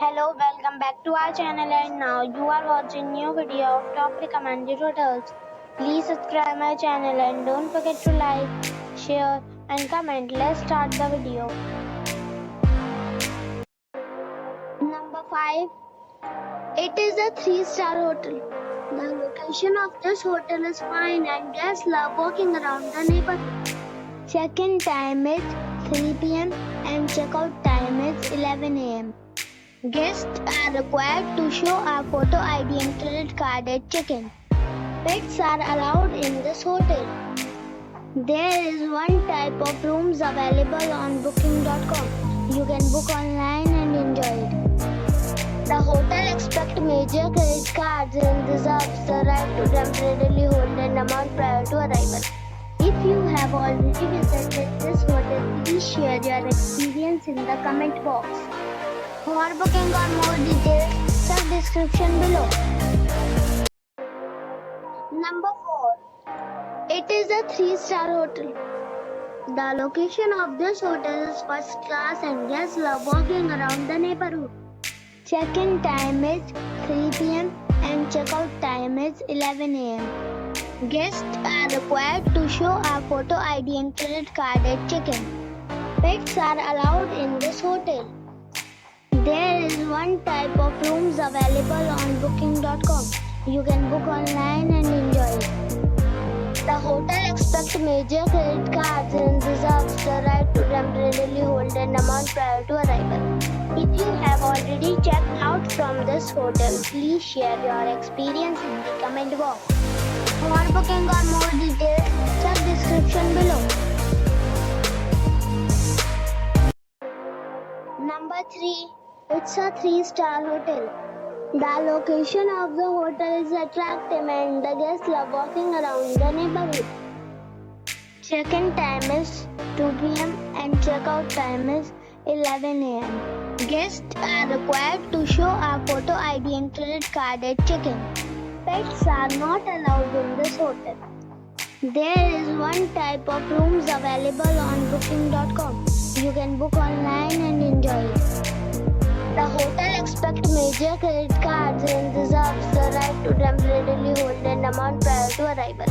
Hello, welcome back to our channel, and now you are watching new video of top recommended hotels. Please subscribe my channel and don't forget to like, share and comment. Let's start the video. Number 5. It is a 3-star hotel. The location of this hotel is fine and guests love walking around the neighborhood. Check-in time is 3 p.m. and check-out time is 11 a.m. Guests are required to show a photo ID and credit card at check-in. Pets are allowed in this hotel. There is one type of rooms available on booking.com. You can book online and enjoy it. The hotel accepts major credit cards and reserves the right to temporarily hold an amount prior to arrival. If you have already visited this hotel, please share your experience in the comment box. For booking or more details, check description below. Number 4. It is a 3-star hotel. The location of this hotel is first class and guests love walking around the neighborhood. Check-in time is 3 p.m. and check-out time is 11 a.m. Guests are required to show a photo ID and credit card at check-in. Pets are allowed in this hotel. There is one type of rooms available on booking.com. You can book online and enjoy it. The hotel accepts major credit cards and reserves the right to temporarily hold an amount prior to arrival. If you have already checked out from this hotel, please share your experience in the comment box. For booking or more details, check description below. Number 3. It's a 3-star hotel. The location of the hotel is attractive and the guests love walking around the neighborhood. Check-in time is 2 p.m. and check-out time is 11 a.m. Guests are required to show a photo ID and credit card at check-in. Pets are not allowed in this hotel. There is one type of rooms available on booking.com. You can book online and enjoy it. The hotel accepts major credit cards and reserves the right to temporarily hold an amount prior to arrival.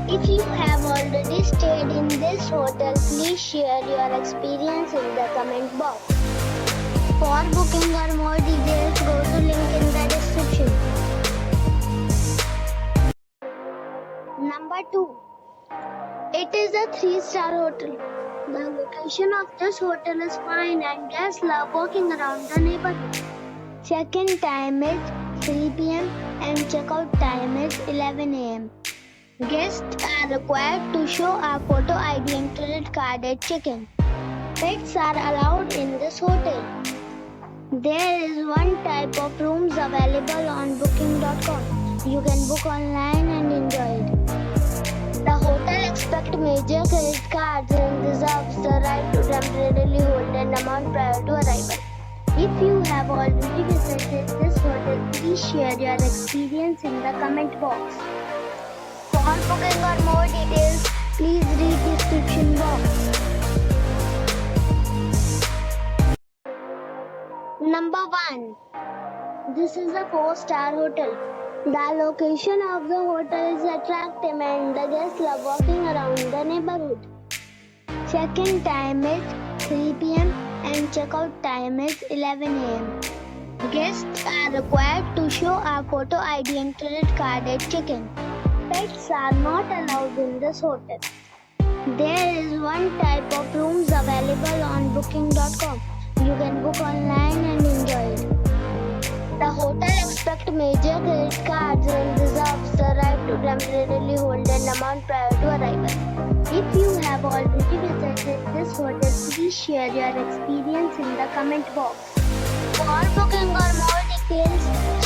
If you have already stayed in this hotel, please share your experience in the comment box. For booking or more details, go to link in the description. Number 2. It is a 3-star hotel. The location of this hotel is fine and guests love walking around the neighborhood. Check-in time is 3 p.m. and check-out time is 11 a.m. Guests are required to show a photo ID and credit card at check-in. Pets are allowed in this hotel. There is one type of rooms available on booking.com. You can book online and enjoy it. The hotel accepts major credit cards and reserves the right to temporarily hold an amount prior to arrival. If you have already visited this hotel, please share your experience in the comment box. For booking or more details, please read description box. Number 1. This is a 4-star hotel. The location of the hotel is attractive and the guests love walking around the neighborhood. Check-in time is 3 p.m. and check-out time is 11 a.m. Guests are required to show a photo ID and credit card at check-in. Pets are not allowed in this hotel. There is one type of rooms available on booking.com. You can book online and enjoy it. The hotel accepts major credit cards and reserves the right to temporarily hold an amount prior to arrival. If you have already visited this hotel, please share your experience in the comment box. For booking or more details,